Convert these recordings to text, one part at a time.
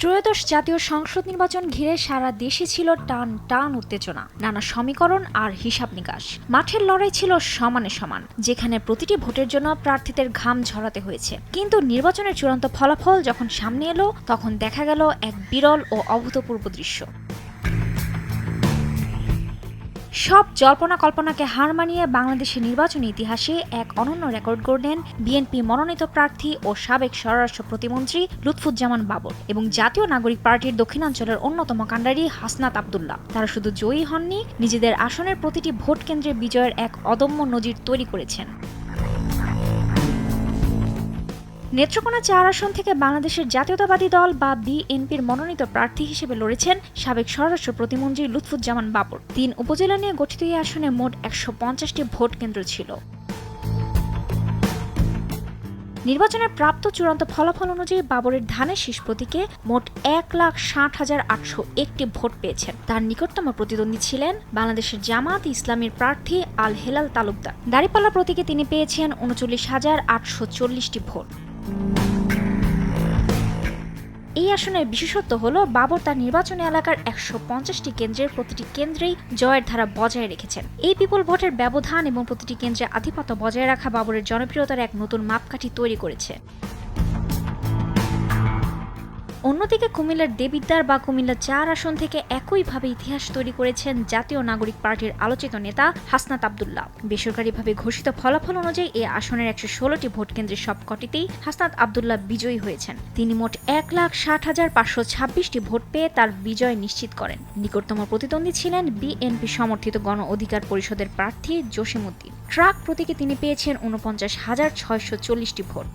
ত্রয়োদশ জাতীয় সংসদ নির্বাচন ঘিরে সারা দেশে ছিল টান টান উত্তেজনা, নানা সমীকরণ আর হিসাব নিকাশ। মাঠের লড়াই ছিল সমানে সমান, যেখানে প্রতিটি ভোটের জন্য প্রার্থীদের ঘাম ঝরাতে হয়েছে। কিন্তু নির্বাচনের চূড়ান্ত ফলাফল যখন সামনে এলো, তখন দেখা গেল এক বিরল ও অভূতপূর্ব দৃশ্য। সব জল্পনা কল্পনাকে হার মানিয়ে বাংলাদেশের নির্বাচনী ইতিহাসে এক অনন্য রেকর্ড গড়লেন বিএনপি মনোনীত প্রার্থী ও সাবেক স্বরাষ্ট্র প্রতিমন্ত্রী লুৎফুজ্জামান বাবর এবং জাতীয় নাগরিক পার্টির দক্ষিণাঞ্চলের অন্যতম কাণ্ডারি হাসনাত আব্দুল্লাহ। তারা শুধু জয়ী হননি, নিজেদের আসনের প্রতিটি ভোট কেন্দ্রে বিজয়ের এক অদম্য নজির তৈরি করেছেন। নেত্রকোনা ৪ আসন থেকে বাংলাদেশের জাতীয়তাবাদী দল বা বিএনপির মনোনীত প্রার্থী হিসেবে লড়েছেন সাবেক স্বরাষ্ট্র প্রতিমন্ত্রী লুৎফুজ্জামান বাবর। ৩ উপজেলা নিয়ে গঠিত এই আসনে মোট ১৫০টি ভোট কেন্দ্র ছিল। নির্বাচনের প্রাপ্ত চূড়ান্ত ফলাফল অনুযায়ী বাবরের ধানের শীষ প্রতীকে মোট ১,৬০,৮০১টি ভোট পেয়েছেন। তার নিকটতম প্রতিদ্বন্দ্বী ছিলেন বাংলাদেশের জামায়াতে ইসলামীর প্রার্থী আল হেলাল তালুকদার। দাঁড়িপাল্লা প্রতীকে তিনি পেয়েছেন ৩৯,৮৪০টি ভোট। এই আসনের বিশেষত্ব হল বাবর তার নির্বাচনী এলাকার ১৫০টি কেন্দ্রের প্রতিটি কেন্দ্রেই জয়ের ধারা বজায় রেখেছেন। এই বিপুল ভোটের ব্যবধান এবং প্রতিটি কেন্দ্রে আধিপত্য বজায় রাখা বাবরের জনপ্রিয়তার এক নতুন মাপকাঠি তৈরি করেছে। অন্যদিকে কুমিল্লার দেবিদ্বার বা কুমিল্লা ৪ আসন থেকে একইভাবে ইতিহাস তৈরি করেছেন জাতীয় নাগরিক পার্টির আলোচিত নেতা হাসনাত আব্দুল্লাহ। বেসরকারিভাবে ঘোষিত ফলাফল অনুযায়ী এই আসনের ১১৬টি ভোট কেন্দ্রের সবকটিতেই হাসনাত আব্দুল্লাহ বিজয়ী হয়েছেন। তিনি মোট ১,৬০,৫২৬টি ভোট পেয়ে তার বিজয় নিশ্চিত করেন। নিকটতম প্রতিদ্বন্দ্বী ছিলেন বিএনপি সমর্থিত গণ অধিকার পরিষদের প্রার্থী জসিমউদ্দিন। ট্রাক প্রতীকে তিনি পেয়েছেন ৪৯,৬৪০টি ভোট।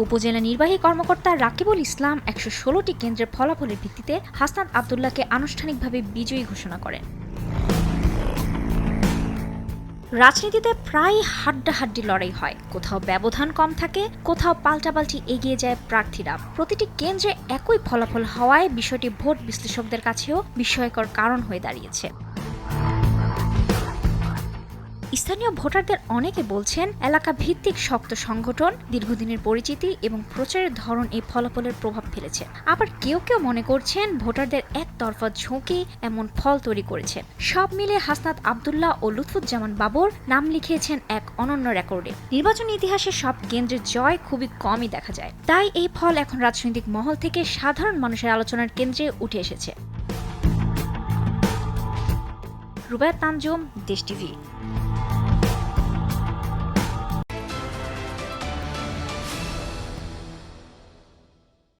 উপজেলা নির্বাহী কর্মকর্তা রাকিবুল ইসলাম ১১৬টি কেন্দ্রের ফলাফলের ভিত্তিতে হাসনাত আব্দুল্লাহকে আনুষ্ঠানিকভাবে বিজয়ী ঘোষণা করেন। রাজনীতিতে প্রায় হাড্ডাহাড্ডি লড়াই হয়, কোথাও ব্যবধান কম থাকে, কোথাও পাল্টাপাল্টি এগিয়ে যায় প্রার্থীরা। প্রতিটি কেন্দ্রে একই ফলাফল হওয়ায় বিষয়টি ভোট বিশ্লেষকদের কাছেও বিস্ময়কর কারণ হয়ে দাঁড়িয়েছে। স্থানীয় ভোটারদের অনেকে বলছেন এলাকা ভিত্তিক শক্ত সংগঠন, দীর্ঘদিনের পরিচিতি এবং প্রচারের ধরন এই ফলাফলের প্রভাব ফেলেছে। আবার কেউ কেউ মনে করছেন ভোটারদের একতরফা ঝুঁকি এমন ফল তৈরি করেছে। সব মিলে হাসনাত আব্দুল্লাহ ও লুৎফুজ্জামান বাবর নাম লিখিয়েছেন এক অনন্য রেকর্ডে। নির্বাচনী ইতিহাসে সব কেন্দ্রের জয় খুবই কমই দেখা যায়, তাই এই ফল এখন রাজনৈতিক মহল থেকে সাধারণ মানুষের আলোচনার কেন্দ্রে উঠে এসেছে। রুবায়া তানজুম, দেশ টিভি।